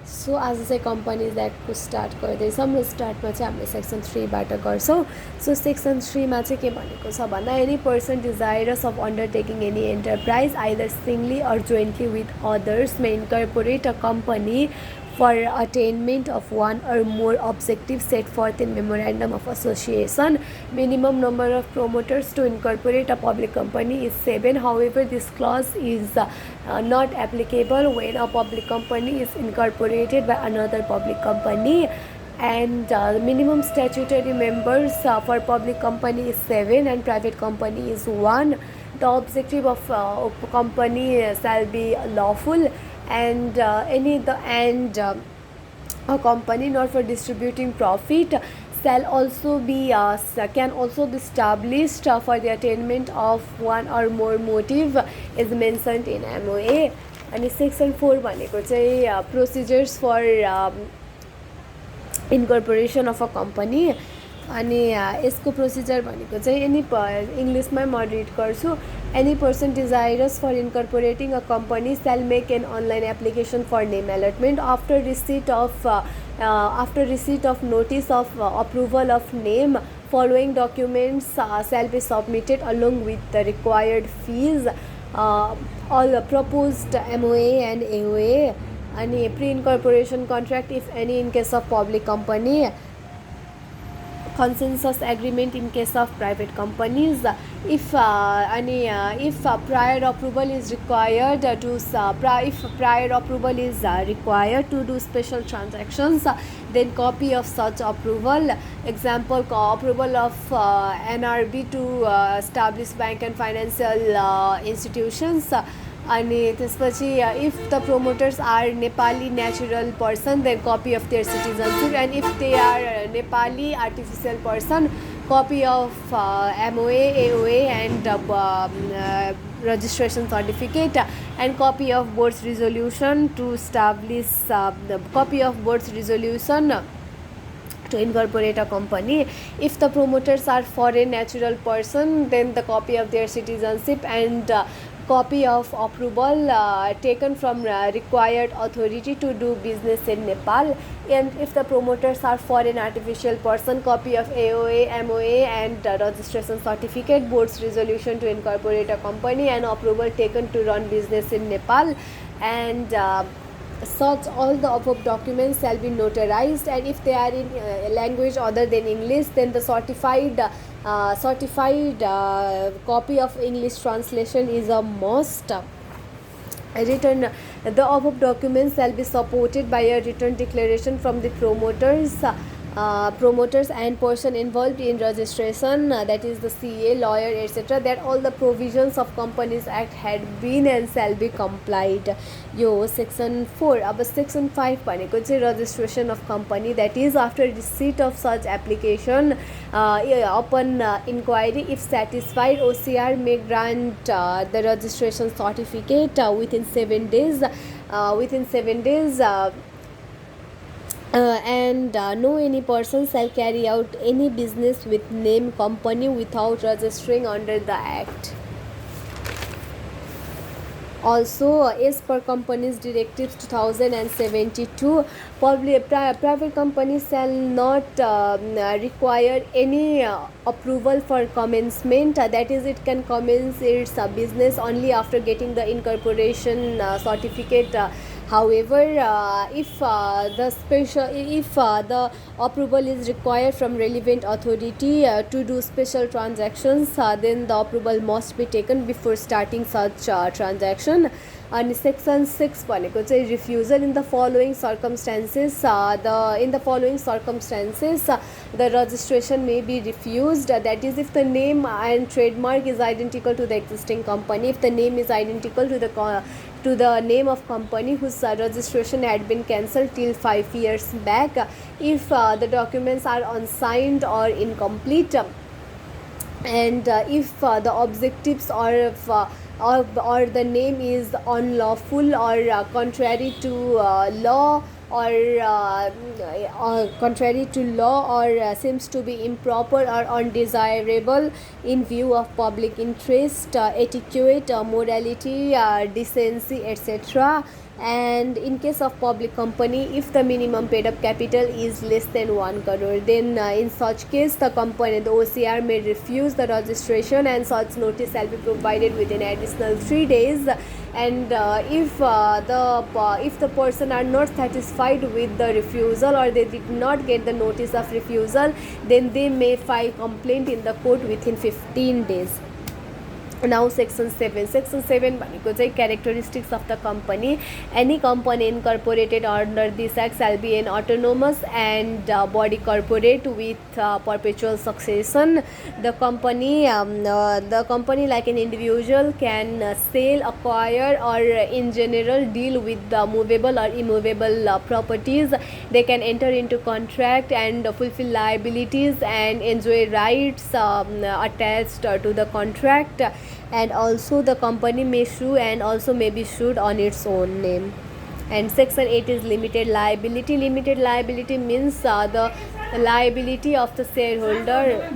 सो आज चाहिँ companies एक्टको start गर्दैछौँ र स्टार्टमा चाहिँ हामीले सेक्सन 3बाट गर्छौँ. सो सेक्सन 3मा चाहिँ के भनेको छ भन्दा any person desirous of undertaking any enterprise either singly or jointly with others may incorporate a company for attainment of one or more objectives set forth in memorandum of association. Minimum number of promoters to incorporate a public company is 7. However, this clause is not applicable when a public company is incorporated by another public company, and the minimum statutory members for public company is 7 and private company is 1. The objective of company shall be lawful, and a company not for distributing profit shall also be can also be established for the attainment of one or more motive is mentioned in MOA. अनि section 4 भनेको चाहिँ procedures for incorporation of a company. अनि यसको procedure भनेको चाहिँ इङ्ग्लिसमै म read गर्छु. Any person desirous for incorporating a company shall make an online application for name allotment after receipt of notice of approval of name. Following documents shall be submitted along with the required fees. All proposed MOA and AOA. Any pre-incorporation contract, if any, in case of public company. Consensus agreement in case of private companies. If prior approval is required to do special transactions, then copy of such approval. Example, approval of NRB to establish bank and financial institutions. अनि त्यसपछि if the promoters are Nepali natural person, then copy of their citizenship, and if they are Nepali artificial person, copy of MOA, AOA and registration certificate, and copy of board's resolution to establish the copy of board's resolution to incorporate a company. If the promoters are foreign natural person, then the copy of their citizenship and copy of approval taken from required authority to do business in Nepal. And if the promoters are foreign artificial person, copy of AOA, MOA and registration certificate, board's resolution to incorporate a company, and approval taken to run business in Nepal. And such all the above documents shall be notarized, and if they are in language other than English, then the certified copy of English translation is a must. The above documents shall be supported by a written declaration from the promoters and person involved in registration, that is the CA, lawyer, etc., that all the provisions of Companies Act had been and shall be complied. Yo section 4. अब section 5 भनेको चाहिँ registration of company, that is after receipt of such application, upon inquiry, if satisfied, OCR may grant the registration certificate within 7 days. And no any person shall carry out any business with name company without registering under the Act. Also, as per Companies Directives 2072, private companies shall not require any approval for commencement. That is, it can commence its business only after getting the incorporation certificate. However, if the approval is required from relevant authority to do special transactions, then the approval must be taken before starting such transaction. And section 6 भनेको चाहिँ refusal in the following circumstances. The registration may be refused. That is, if the name and trademark is identical to the existing company, if the name is identical to the name of company whose registration had been cancelled till 5 years back, if the documents are unsigned or incomplete, and if the objectives or the name is unlawful or contrary to law, or seems to be improper or undesirable in view of public interest, etiquette, morality, decency, etc., And in case of public company, if the minimum paid up capital is less than 1 crore, then in such case the company, the OCR, may refuse the registration, and such notice shall be provided within additional 3 days. And if the person are not satisfied with the refusal, or they did not get the notice of refusal, then they may file complaint in the court within 15 days. Now section 7 भनेको चाहिँ characteristics of the company. Any company incorporated under this act shall be an autonomous and body corporate with perpetual succession. The company like an individual can sell, acquire, or in general deal with the movable or immovable properties. They can enter into contract and fulfill liabilities and enjoy rights attached to the contract. And also the company may sue and also may be sued on its own name. And section 8 is limited liability. Limited liability means the liability of the shareholder